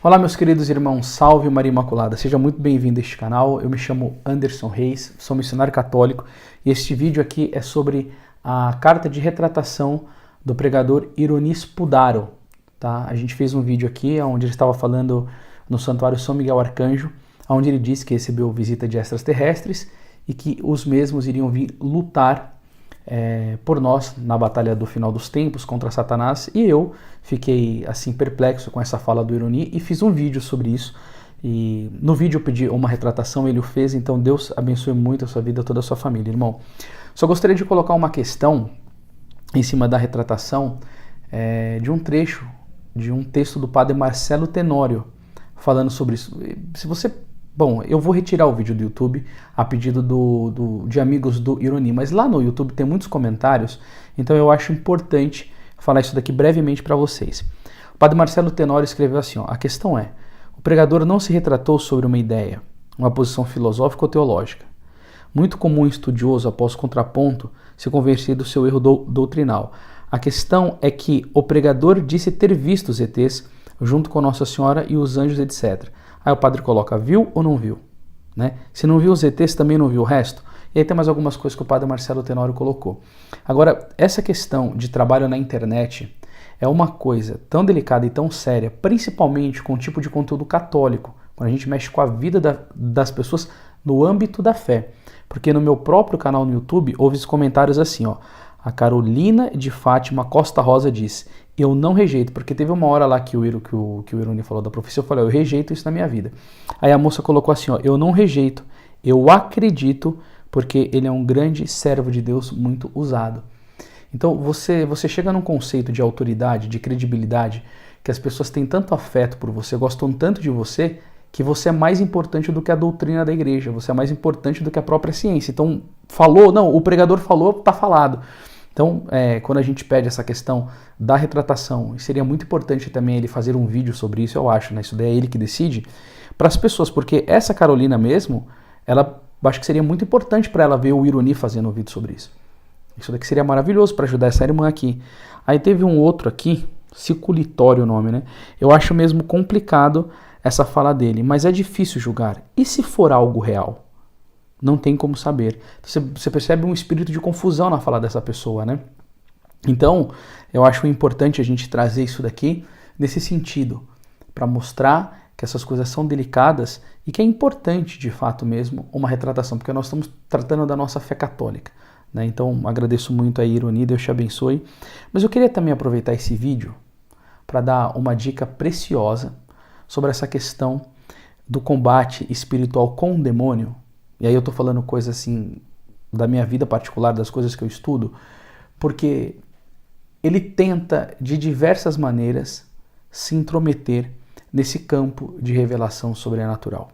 Olá meus queridos irmãos, salve Maria Imaculada, seja muito bem-vindo a este canal. Eu me chamo Anderson Reis, sou missionário católico e este vídeo aqui é sobre a carta de retratação do pregador Ironi Spadaro. Tá? A gente fez um vídeo aqui onde ele estava falando no Santuário São Miguel Arcanjo, onde ele disse que recebeu visita de extraterrestres e que os mesmos iriam vir lutar por nós na batalha do final dos tempos contra Satanás, e eu fiquei assim perplexo com essa fala do Ironi e fiz um vídeo sobre isso. E no vídeo eu pedi uma retratação, ele o fez, então Deus abençoe muito a sua vida, toda a sua família, irmão. Só gostaria de colocar uma questão em cima da retratação de um trecho de um texto do padre Marcelo Tenório falando sobre isso. Se você Bom, eu vou retirar o vídeo do YouTube a pedido de amigos do Ironi, mas lá no YouTube tem muitos comentários, então eu acho importante falar isso daqui brevemente para vocês. O padre Marcelo Tenório escreveu assim, a questão é, o pregador não se retratou sobre uma ideia, uma posição filosófica ou teológica. Muito comum estudioso, após contraponto, se convencer do seu erro doutrinal. A questão é que o pregador disse ter visto os ETs junto com Nossa Senhora e os anjos, etc. Aí o padre coloca, viu ou não viu? Né? Se não viu os ETs, também não viu o resto? E aí tem mais algumas coisas que o padre Marcelo Tenório colocou. Agora, essa questão de trabalho na internet é uma coisa tão delicada e tão séria, principalmente com o tipo de conteúdo católico, quando a gente mexe com a vida das pessoas no âmbito da fé. Porque no meu próprio canal no YouTube, houve os comentários assim, a Carolina de Fátima Costa Rosa diz, eu não rejeito, porque teve uma hora lá que o Ironi falou da profecia, eu falei, eu rejeito isso na minha vida. Aí a moça colocou assim, eu não rejeito, eu acredito, porque ele é um grande servo de Deus muito usado. Então você chega num conceito de autoridade, de credibilidade, que as pessoas têm tanto afeto por você, gostam tanto de você, que você é mais importante do que a doutrina da igreja, você é mais importante do que a própria ciência. Então, falou, não, o pregador falou, tá falado. Então, quando a gente pede essa questão da retratação, seria muito importante também ele fazer um vídeo sobre isso, eu acho, né? Isso daí é ele que decide, para as pessoas, porque essa Carolina mesmo, acho que seria muito importante para ela ver o Ironi fazendo um vídeo sobre isso. Isso daqui seria maravilhoso para ajudar essa irmã aqui. Aí teve um outro aqui, Ciculitório o nome, né? Eu acho mesmo complicado essa fala dele, mas é difícil julgar. E se for algo real? Não tem como saber. Você percebe um espírito de confusão na fala dessa pessoa, né? Então, eu acho importante a gente trazer isso daqui nesse sentido, para mostrar que essas coisas são delicadas e que é importante, de fato mesmo, uma retratação, porque nós estamos tratando da nossa fé católica, né? Então, agradeço muito a Ironi, Deus te abençoe. Mas eu queria também aproveitar esse vídeo para dar uma dica preciosa sobre essa questão do combate espiritual com o demônio. E aí eu tô falando coisa assim da minha vida particular, das coisas que eu estudo, porque ele tenta de diversas maneiras se intrometer nesse campo de revelação sobrenatural.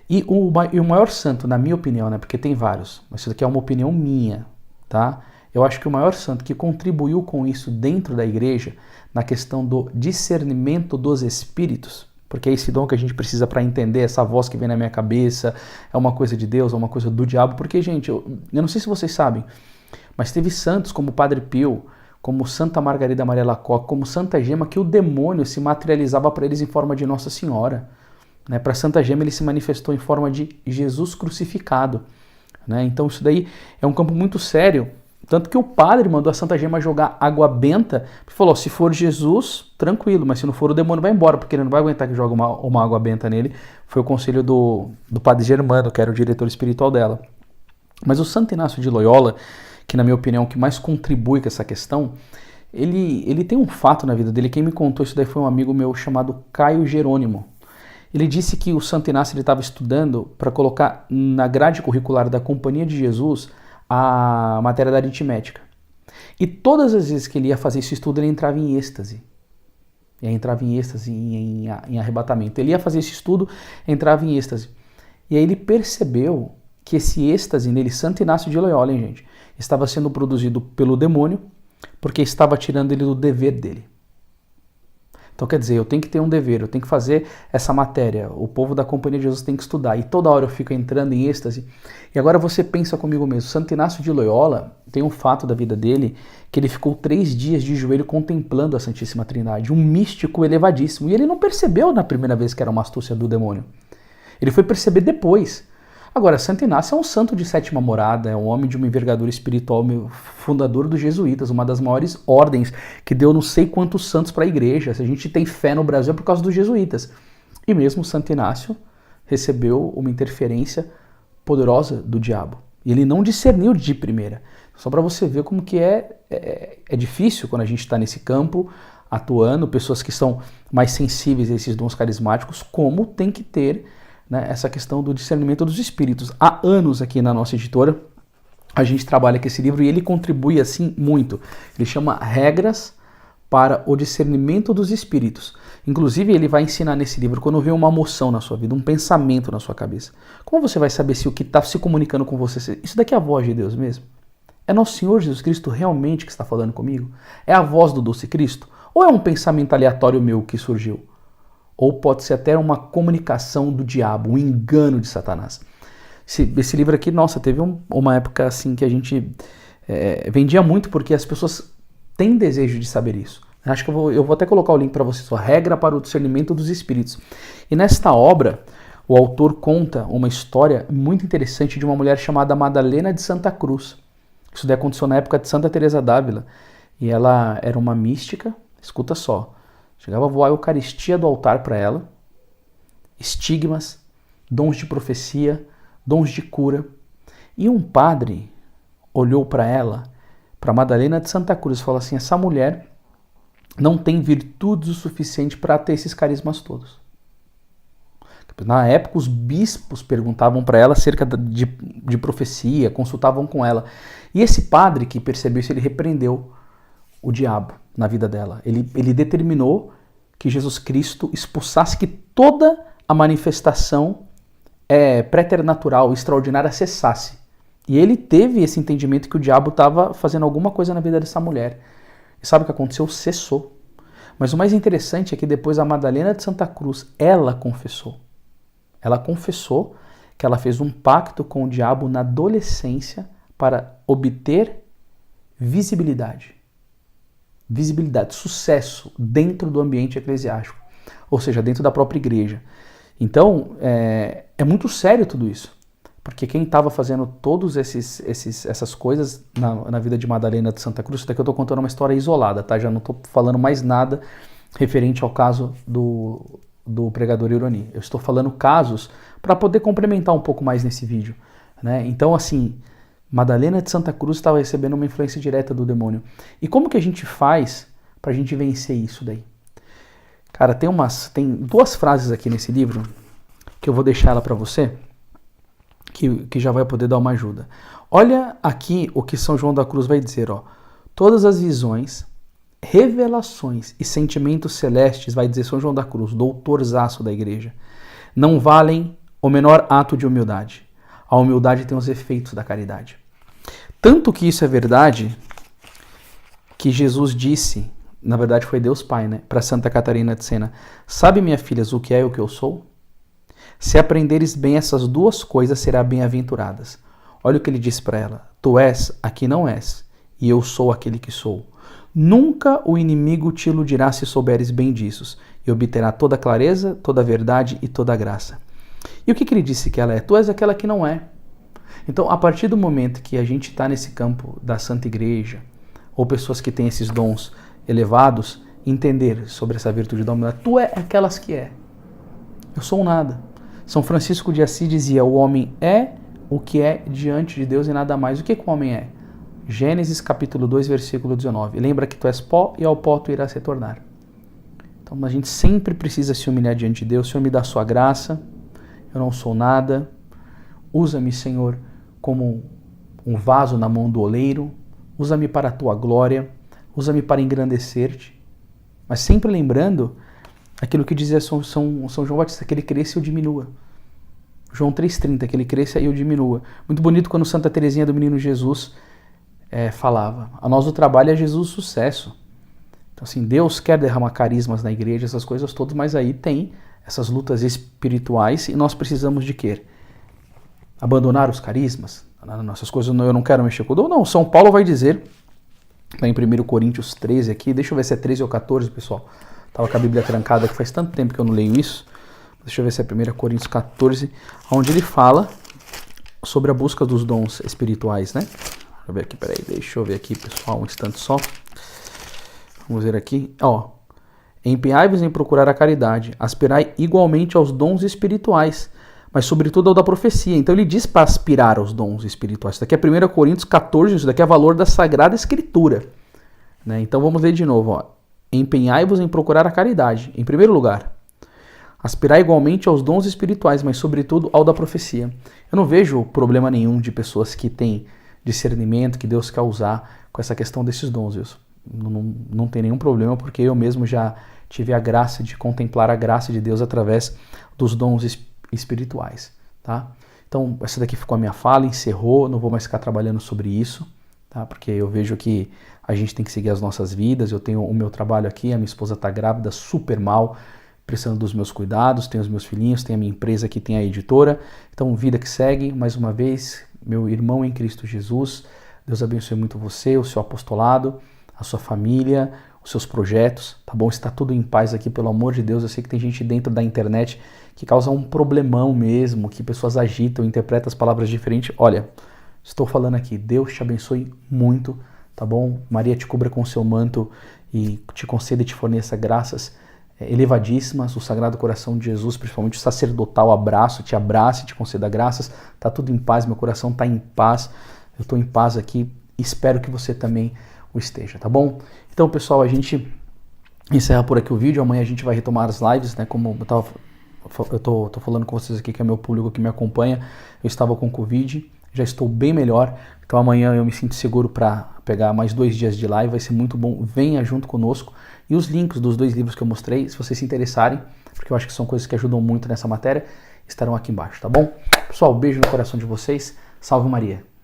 E o maior santo, na minha opinião, né, porque tem vários, mas isso aqui é uma opinião minha, tá? Eu acho que o maior santo que contribuiu com isso dentro da igreja, na questão do discernimento dos espíritos, porque é esse dom que a gente precisa para entender essa voz que vem na minha cabeça, é uma coisa de Deus, é uma coisa do diabo, porque, gente, eu não sei se vocês sabem, mas teve santos como Padre Pio, como Santa Margarida Maria Alacoque, como Santa Gema, que o demônio se materializava para eles em forma de Nossa Senhora. Né? Para Santa Gema ele se manifestou em forma de Jesus crucificado. Né? Então isso daí é um campo muito sério, tanto que o padre mandou a Santa Gema jogar água benta, e falou, se for Jesus, tranquilo, mas se não for o demônio vai embora, porque ele não vai aguentar que jogue uma água benta nele. Foi o conselho do padre Germano, que era o diretor espiritual dela. Mas o Santo Inácio de Loyola, que na minha opinião é o que mais contribui com essa questão, ele tem um fato na vida dele, quem me contou isso daí foi um amigo meu chamado Caio Jerônimo. Ele disse que o Santo Inácio estava estudando para colocar na grade curricular da Companhia de Jesus a matéria da aritmética. E todas as vezes que ele ia fazer esse estudo, ele entrava em êxtase. Ele entrava em êxtase, em arrebatamento. Ele ia fazer esse estudo, entrava em êxtase. E aí ele percebeu que esse êxtase nele, Santo Inácio de Loyola, hein, gente, estava sendo produzido pelo demônio, porque estava tirando ele do dever dele. Então quer dizer, eu tenho que ter um dever, eu tenho que fazer essa matéria, o povo da Companhia de Jesus tem que estudar, e toda hora eu fico entrando em êxtase. E agora você pensa comigo mesmo, Santo Inácio de Loyola tem um fato da vida dele, que ele ficou 3 dias de joelho contemplando a Santíssima Trindade, um místico elevadíssimo, e ele não percebeu na primeira vez que era uma astúcia do demônio. Ele foi perceber depois. Agora, Santo Inácio é um santo de 7ª morada, é um homem de uma envergadura espiritual, fundador dos jesuítas, uma das maiores ordens que deu não sei quantos santos para a igreja. Se a gente tem fé no Brasil é por causa dos jesuítas. E mesmo Santo Inácio recebeu uma interferência poderosa do diabo. E ele não discerniu de primeira. Só para você ver como que é difícil quando a gente está nesse campo, atuando, pessoas que são mais sensíveis a esses dons carismáticos, como tem que ter, né, essa questão do discernimento dos espíritos. Há anos aqui na nossa editora, a gente trabalha com esse livro e ele contribui assim muito. Ele chama Regras para o Discernimento dos Espíritos. Inclusive ele vai ensinar nesse livro, quando vem uma emoção na sua vida, um pensamento na sua cabeça, como você vai saber se o que está se comunicando com você, isso daqui é a voz de Deus mesmo? É nosso Senhor Jesus Cristo realmente que está falando comigo? É a voz do doce Cristo? Ou é um pensamento aleatório meu que surgiu? Ou pode ser até uma comunicação do diabo, um engano de Satanás. Esse livro aqui, nossa, teve uma época assim que a gente vendia muito porque as pessoas têm desejo de saber isso. Acho que eu vou até colocar o link para vocês, Regra para o Discernimento dos Espíritos. E nesta obra, o autor conta uma história muito interessante de uma mulher chamada Madalena de Santa Cruz. Isso daí aconteceu na época de Santa Teresa d'Ávila. E ela era uma mística, escuta só. Chegava a voar a Eucaristia do altar para ela, estigmas, dons de profecia, dons de cura. E um padre olhou para ela, para Madalena de Santa Cruz, e falou assim, essa mulher não tem virtudes o suficiente para ter esses carismas todos. Na época, os bispos perguntavam para ela acerca de profecia, consultavam com ela. E esse padre que percebeu isso, ele repreendeu o diabo na vida dela. Ele determinou que Jesus Cristo expulsasse, que toda a manifestação preternatural, extraordinária, cessasse. E ele teve esse entendimento que o diabo estava fazendo alguma coisa na vida dessa mulher. E sabe o que aconteceu? Cessou. Mas o mais interessante é que depois a Madalena de Santa Cruz, ela confessou. Ela confessou que ela fez um pacto com o diabo na adolescência para obter visibilidade. Visibilidade, sucesso dentro do ambiente eclesiástico, ou seja, dentro da própria igreja. Então, é muito sério tudo isso, porque quem estava fazendo todas essas coisas na vida de Madalena de Santa Cruz, daqui eu estou contando uma história isolada, tá? Já não estou falando mais nada referente ao caso do pregador Ironi. Eu estou falando casos para poder complementar um pouco mais nesse vídeo, né? Então, assim, Madalena de Santa Cruz estava recebendo uma influência direta do demônio. E como que a gente faz para a gente vencer isso daí? Cara, tem 2 frases aqui nesse livro que eu vou deixar ela para você, que já vai poder dar uma ajuda. Olha aqui o que São João da Cruz vai dizer, ó. Todas as visões, revelações e sentimentos celestes, vai dizer São João da Cruz, doutorzaço da igreja, não valem o menor ato de humildade. A humildade tem os efeitos da caridade. Tanto que isso é verdade, que Jesus disse, na verdade foi Deus Pai, né, para Santa Catarina de Sena, sabe, minha filha, o que é e o que eu sou? Se aprenderes bem essas 2 coisas, será bem-aventuradas. Olha o que ele disse para ela, tu és a que não és, e eu sou aquele que sou. Nunca o inimigo te iludirá se souberes bem disso, e obterá toda a clareza, toda a verdade e toda a graça. E o que ele disse que ela é? Tu és aquela que não é. Então, a partir do momento que a gente está nesse campo da Santa Igreja, ou pessoas que têm esses dons elevados, entender sobre essa virtude da humildade, tu é aquelas que é. Eu sou um nada. São Francisco de Assis dizia, o homem é o que é diante de Deus e nada mais. O que o homem é? Gênesis capítulo 2, versículo 19. Lembra que tu és pó e ao pó tu irás retornar. Então a gente sempre precisa se humilhar diante de Deus. Senhor, me dá a sua graça. Eu não sou nada. Usa-me, Senhor, como um vaso na mão do oleiro. Usa-me para a tua glória. Usa-me para engrandecer-te. Mas sempre lembrando aquilo que dizia São João Batista, que ele cresça e eu diminua. João 3,30, que ele cresça e eu diminua. Muito bonito quando Santa Teresinha do Menino Jesus falava. A nós o trabalho é Jesus o sucesso. Então, assim, Deus quer derramar carismas na igreja, essas coisas todas, mas aí tem essas lutas espirituais e nós precisamos de quê? Abandonar os carismas? Essas coisas eu não quero mexer com o dom. Não, São Paulo vai dizer, tá em 1 Coríntios 13 aqui, deixa eu ver se é 13 ou 14, pessoal. Tava com a Bíblia trancada, que faz tanto tempo que eu não leio isso. Deixa eu ver se é 1 Coríntios 14, onde ele fala sobre a busca dos dons espirituais, né? Deixa eu ver aqui, peraí, deixa eu ver aqui, pessoal, um instante só. Vamos ver aqui, ó. Empenhai-vos em procurar a caridade, aspirai igualmente aos dons espirituais, mas sobretudo ao da profecia. Então ele diz para aspirar aos dons espirituais. Isso daqui é 1 Coríntios 14, isso daqui é valor da Sagrada Escritura. Né? Então vamos ler de novo, ó. Empenhai-vos em procurar a caridade, em primeiro lugar. Aspirar igualmente aos dons espirituais, mas sobretudo ao da profecia. Eu não vejo problema nenhum de pessoas que têm discernimento, que Deus quer usar com essa questão desses dons, Wilson. Não tem nenhum problema, porque eu mesmo já tive a graça de contemplar a graça de Deus através dos dons espirituais, tá? Então, essa daqui ficou a minha fala, encerrou, não vou mais ficar trabalhando sobre isso, tá? Porque eu vejo que a gente tem que seguir as nossas vidas, eu tenho o meu trabalho aqui, a minha esposa está grávida, super mal, precisando dos meus cuidados, tenho os meus filhinhos, tenho a minha empresa que tem a editora, então vida que segue, mais uma vez, meu irmão em Cristo Jesus, Deus abençoe muito você, o seu apostolado, a sua família, os seus projetos, tá bom? Está tudo em paz aqui, pelo amor de Deus. Eu sei que tem gente dentro da internet que causa um problemão mesmo, que pessoas agitam, interpretam as palavras diferentes. Olha, estou falando aqui, Deus te abençoe muito, tá bom? Maria te cubra com o seu manto e te conceda e te forneça graças elevadíssimas. O Sagrado Coração de Jesus, principalmente o sacerdotal, te abraça e te conceda graças. Tá tudo em paz, meu coração tá em paz, eu estou em paz aqui, espero que você também esteja, tá bom? Então, pessoal, a gente encerra por aqui o vídeo. Amanhã a gente vai retomar as lives, né? Como eu tô falando com vocês aqui, que é meu público que me acompanha. Eu estava com Covid, já estou bem melhor. Então amanhã eu me sinto seguro para pegar mais 2 dias de live, vai ser muito bom. Venha junto conosco. E os links dos 2 livros que eu mostrei, se vocês se interessarem, porque eu acho que são coisas que ajudam muito nessa matéria, estarão aqui embaixo, tá bom? Pessoal, beijo no coração de vocês. Salve Maria!